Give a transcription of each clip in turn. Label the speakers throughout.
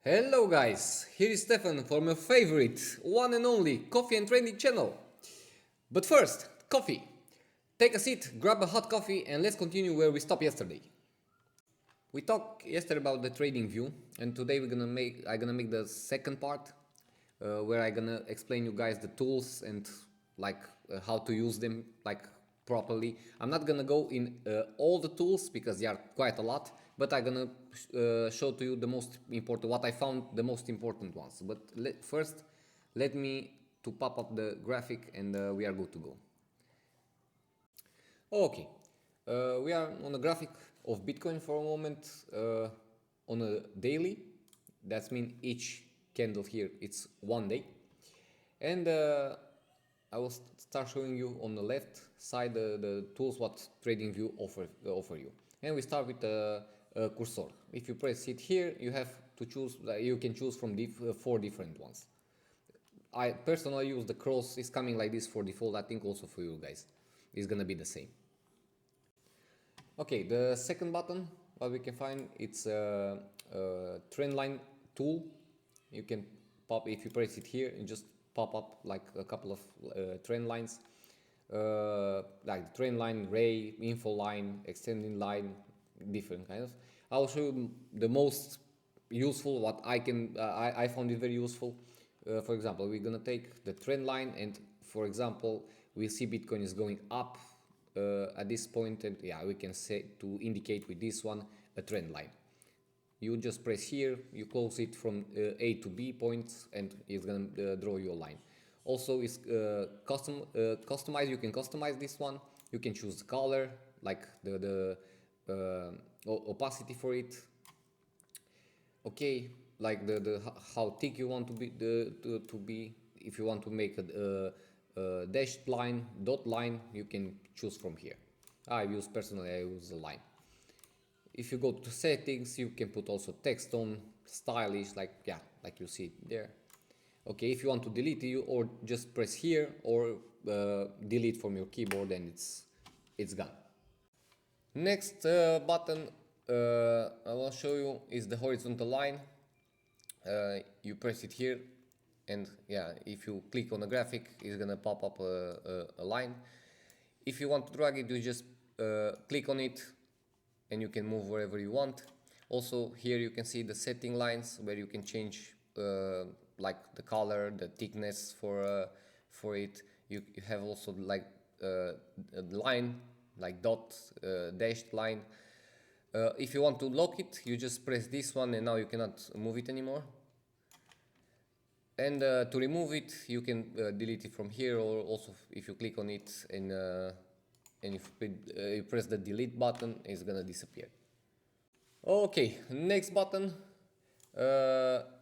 Speaker 1: Hello guys, here is Stefan from your favorite, one and only coffee and trading channel. But first, coffee. Take a seat, grab a hot coffee and let's continue where we stopped yesterday. We talked yesterday about the trading view and today I'm gonna make the second part where I'm gonna explain you guys the tools and how to use them properly. I'm not gonna go in all the tools because there are quite a lot, but I'm gonna show to you the most important, what I found the most important ones. But first, let me to pop up the graphic and we are good to go. Okay, we are on a graphic of Bitcoin for a moment on a daily. That means each candle here it's 1 day, and I will start showing you on the left side the tools what TradingView offer you. And we start with the cursor. If you press it here, you have to choose. You can choose from 4 different ones. I personally use the cross. It's coming like this for default. I think also for you guys, it's gonna be the same. Okay, the second button, what we can find, it's a trend line tool. You can pop, if you press it here, and just pop up like a couple of trend lines, like trend line, ray, info line, extending line, different kind of. I'll show you the most useful, what I found it very useful. For example, we're gonna take the trend line and, for example, we see Bitcoin is going up at this point, and yeah, we can say to indicate with this one a trend line. You just press here, you close it from A to B points, and it's gonna draw you a line. Also, it's customize. You can customize this one. You can choose the color, like the opacity for it. Okay, like the how thick you want to be. If you want to make a dashed line, dot line, you can choose from here. I use a line. If you go to settings, you can put also text on, stylish, like you see it there. Okay, if you want to delete it, or just press here or delete from your keyboard, and it's gone. Next button I will show you is the horizontal line. You press it here, and yeah, if you click on the graphic, it's gonna pop up a line. If you want to drag it, you just click on it and you can move wherever you want. Also here you can see the setting lines where you can change like the color, the thickness for it. You have also like a line, like dot, dashed line. If you want to lock it, you just press this one and now you cannot move it anymore. And to remove it, you can delete it from here, or also if you click on it and if you press the delete button, it's gonna disappear. Okay, next button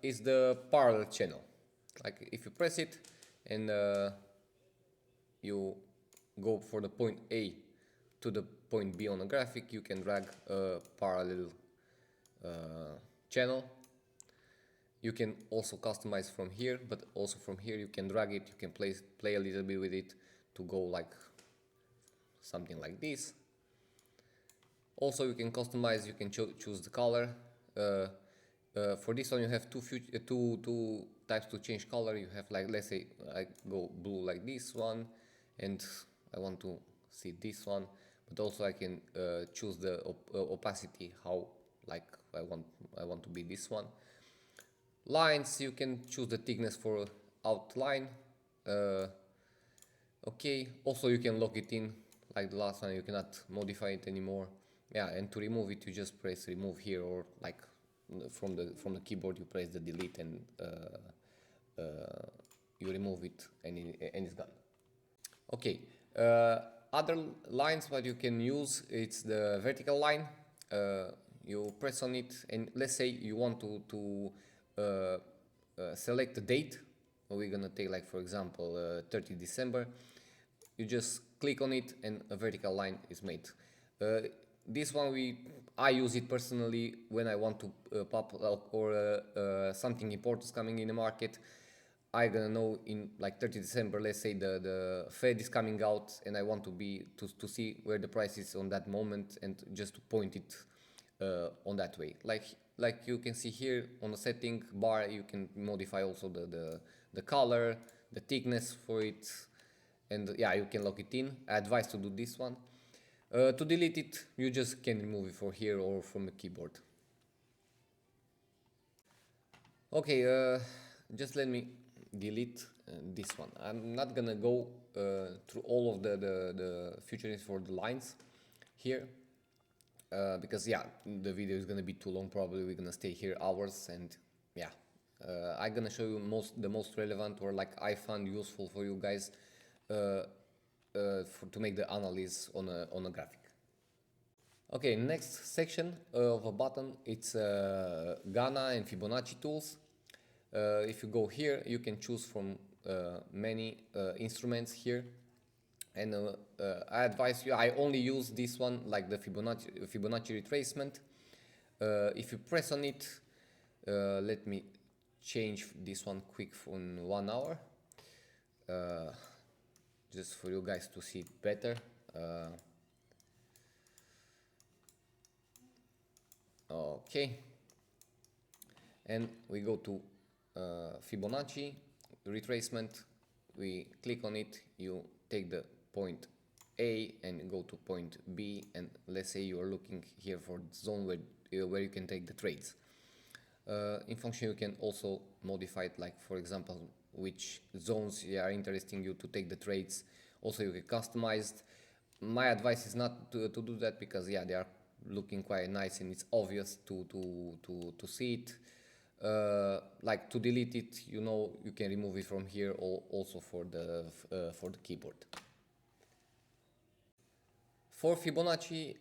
Speaker 1: is the parallel channel. Like if you press it and you go for the point A to the point B on the graphic, you can drag a parallel channel. You can also customize from here, but also from here you can drag it. You can play a little bit with it to go like something like this. Also, you can customize. You can choose the color. For this one, you have two types to change color. You have, like, let's say I go blue like this one, and I want to see this one. But also I can choose the opacity, how like I want to be this one. Lines, you can choose the thickness for outline. Okay, also you can lock it in like the last one. You cannot modify it anymore. Yeah, and to remove it, you just press remove here, or like from the keyboard you press the delete and you remove it, and it's gone. Okay, other lines what you can use, it's the vertical line. You press on it, and let's say you want to select the date. We're gonna take, like, for example, 30 December. You just click on it and a vertical line is made. This one I use it personally when I want to pop up or something important is coming in the market. I gonna know in like 30 December, let's say the Fed is coming out, and I want to see where the price is on that moment, and just to point it on that way. Like like you can see here on the setting bar, you can modify also the color, the thickness for it, and yeah, you can lock it in. I advise to do this one. To delete it, you just can remove it from here or from the keyboard. Okay, just let me delete this one. I'm not gonna go through all of the features for the lines here, because yeah, the video is gonna be too long. Probably we're gonna stay here hours, and yeah, I'm gonna show you the most relevant, or like I found useful for you guys, to make the analysis on a graphic. Okay, next section of a button, it's Ghana and Fibonacci tools. If you go here, you can choose from many instruments here, and I advise you, I only use this one, like the Fibonacci retracement. If you press on it, let me change this one quick for 1 hour, just for you guys to see it better. Okay, and we go to Fibonacci retracement. We click on it, you take the point A and go to point B, and let's say you are looking here for the zone where you can take the trades. In function, you can also modify it, like for example, which zones are interesting you to take the trades. Also, you can customize. My advice is not to do that, because yeah, they are looking quite nice and it's obvious to see it. Like to delete it, you know, you can remove it from here, or also for the keyboard. For Fibonacci,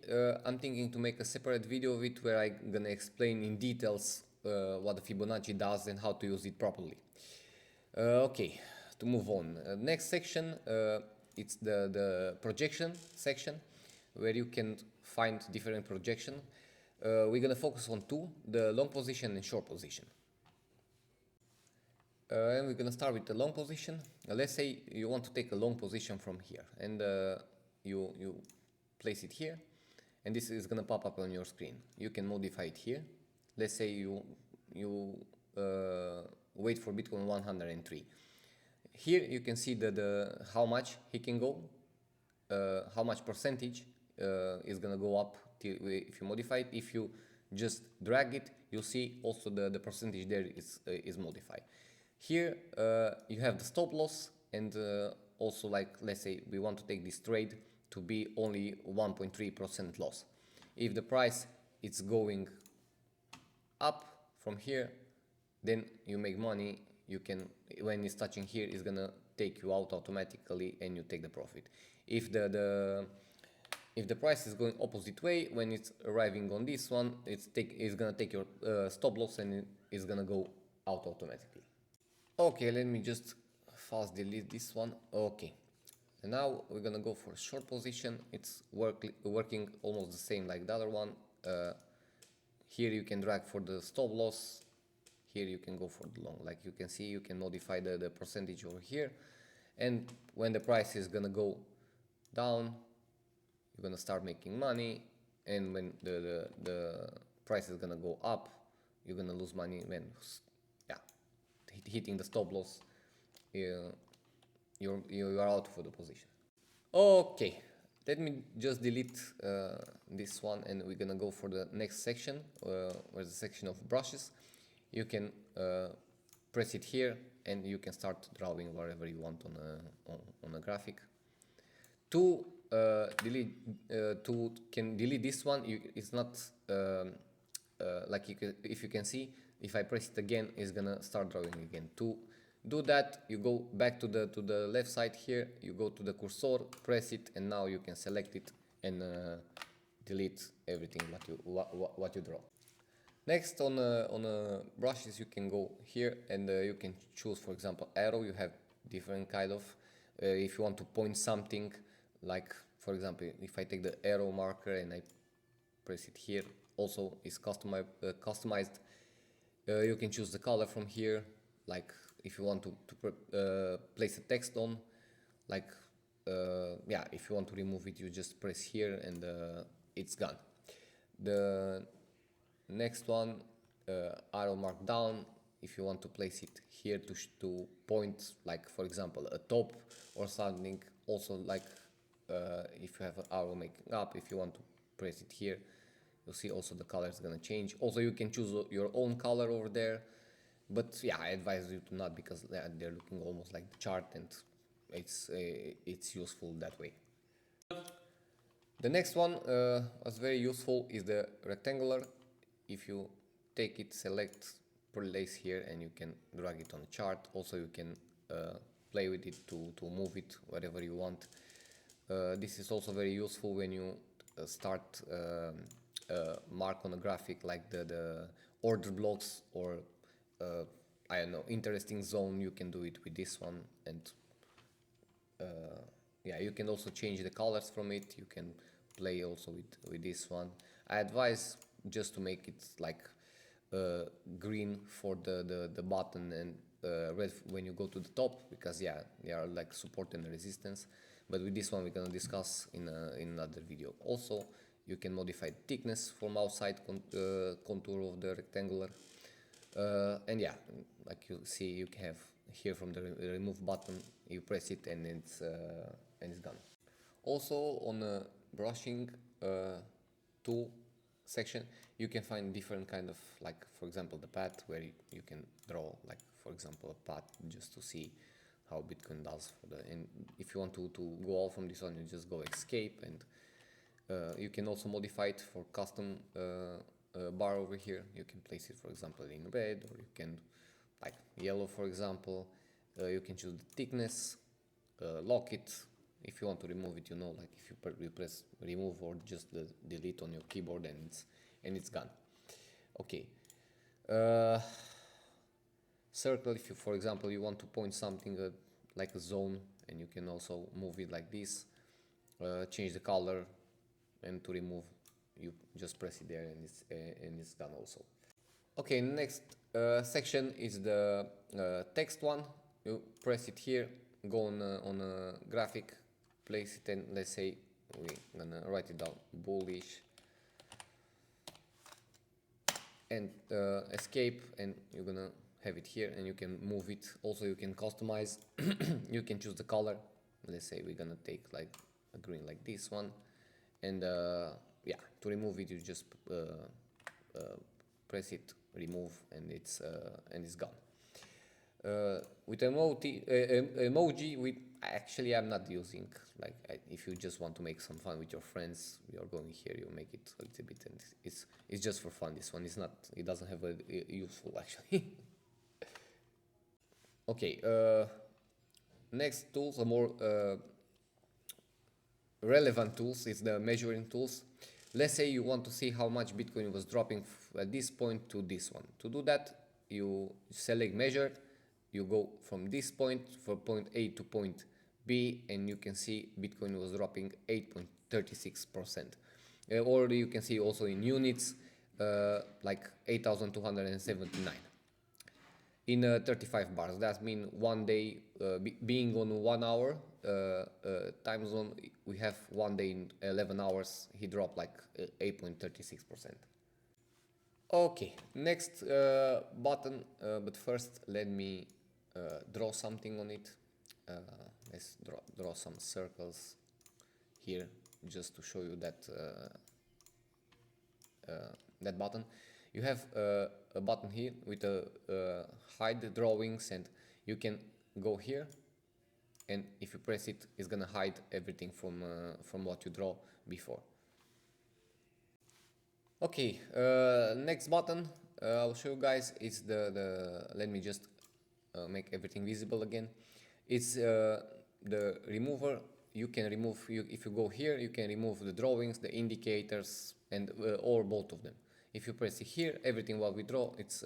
Speaker 1: I'm thinking to make a separate video of it where I'm gonna explain in details what the Fibonacci does and how to use it properly. Okay, to move on. Next section, it's the projection section, where you can find different projection. We're gonna focus on two: the long position and short position. And we're gonna start with the long position. Let's say you want to take a long position from here, and you place it here, and this is gonna pop up on your screen. You can modify it here. Let's say you wait for Bitcoin 103. Here you can see the how much he can go, how much percentage is gonna go up if you modify it. If you just drag it, you'll see also the percentage there is modified. Here you have the stop loss, and also, like, let's say we want to take this trade to be only 1.3% loss. If the price is going up from here, then you make money. You can, when it's touching here, it's gonna take you out automatically and you take the profit. If the price is going opposite way, when it's arriving on this one, it's gonna take your stop loss and it's gonna go out automatically. Okay, let me just fast delete this one. Okay, and now we're gonna go for a short position. It's working almost the same like the other one. Here you can drag for the stop loss. Here you can go for the long. Like you can see, you can modify the percentage over here. And when the price is gonna go down, you're gonna start making money. And when the price is gonna go up, you're gonna lose money when, yeah, hitting the stop loss, you are out for the position. Okay, let me just delete this one, and we're gonna go for the next section, where's the section of brushes. You can press it here, and you can start drawing wherever you want on a graphic. To delete this one, it's not like if you can see, if I press it again, it's gonna start drawing again. To do that, you go back to the left side here, you go to the cursor, press it, and now you can select it and delete everything what you draw. Next, on brushes, you can go here and you can choose, for example, arrow. You have different kind of, if you want to point something, like for example, if I take the arrow marker and I press it here, also is customized. You can choose the color from here, like if you want to place a text on, like yeah, if you want to remove it, you just press here and it's gone. The next one, arrow mark down. If you want to place it here to point, like for example a top or something, also like if you have an arrow making up, if you want to press it here, you'll see also the color is gonna change. Also you can choose your own color over there, but yeah, I advise you to not, because they're looking almost like the chart, and it's useful that way. The next one was very useful is the rectangular. If you take it, select, place here, and you can drag it on the chart. Also you can play with it to move it wherever you want. This is also very useful when you start mark on a graphic like the order blocks or I don't know, interesting zone. You can do it with this one, and yeah, you can also change the colors from it. You can play also with this one. I advise just to make it like green for the button and red when you go to the top, because yeah, they are like support and resistance. But with this one we're gonna discuss in another video. Also you can modify the thickness from outside contour of the rectangular, and yeah, like you see, you can have here from the remove button, you press it and it's gone. Also on the brushing tool section you can find different kind of, like for example the path, where you can draw like for example a path just to see how Bitcoin does for the, and if you want to go out from this one, you just go escape, and you can also modify it for custom bar over here. You can place it for example in red, or you can like yellow for example. You can choose the thickness, lock it. If you want to remove it, you know, like if you press remove or just the delete on your keyboard, and it's gone. Okay. Circle, if you for example you want to point something like a zone, and you can also move it like this. Change the color, and to remove you just press it there, and it's done also. Okay, next section is the text one. You press it here, go on a graphic, place it, and let's say we're gonna write it down, bullish, and escape, and you're gonna have it here, and you can move it. Also you can customize. You can choose the color. Let's say we're gonna take like a green like this one, and yeah, to remove it you just press it, remove, and it's gone. With emoji, with actually I'm not using, like if you just want to make some fun with your friends, you're going here, you make it a little bit, and it's just for fun. This one is not, it doesn't have a useful actually. Okay, next tools are more relevant tools, is the measuring tools. Let's say you want to see how much Bitcoin was dropping at this point to this one. To do that, you select measure, you go from this point, from point A to point B, and you can see Bitcoin was dropping 8.36%. Or you can see also in units, like 8,279 in 35 bars. That means one day, being on 1 hour time zone, we have one day in 11 hours he dropped like 8.36%. Okay, next button, but first let me draw something on it. Let's draw some circles here just to show you that that button. You have a button here with a hide drawings, and you can go here, and if you press it, it's gonna hide everything from what you draw before. Okay, next button I'll show you guys is the let me just make everything visible again. It's the remover. You can remove, if you go here, you can remove the drawings, the indicators, and or both of them. If you press it here, everything what we draw, it's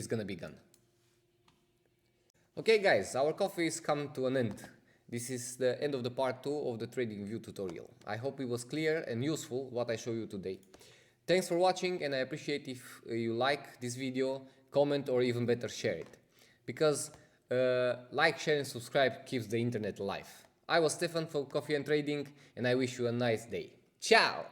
Speaker 1: gonna be gone. Okay guys, our coffee is coming to an end. This is the end of the part 2 of the Tradingview tutorial. I hope it was clear and useful what I show you today. Thanks for watching, and I appreciate if you like this video, comment, or even better share it. Because like, share and subscribe keeps the internet alive. I was Stefan for Coffee and Trading, and I wish you a nice day. Ciao!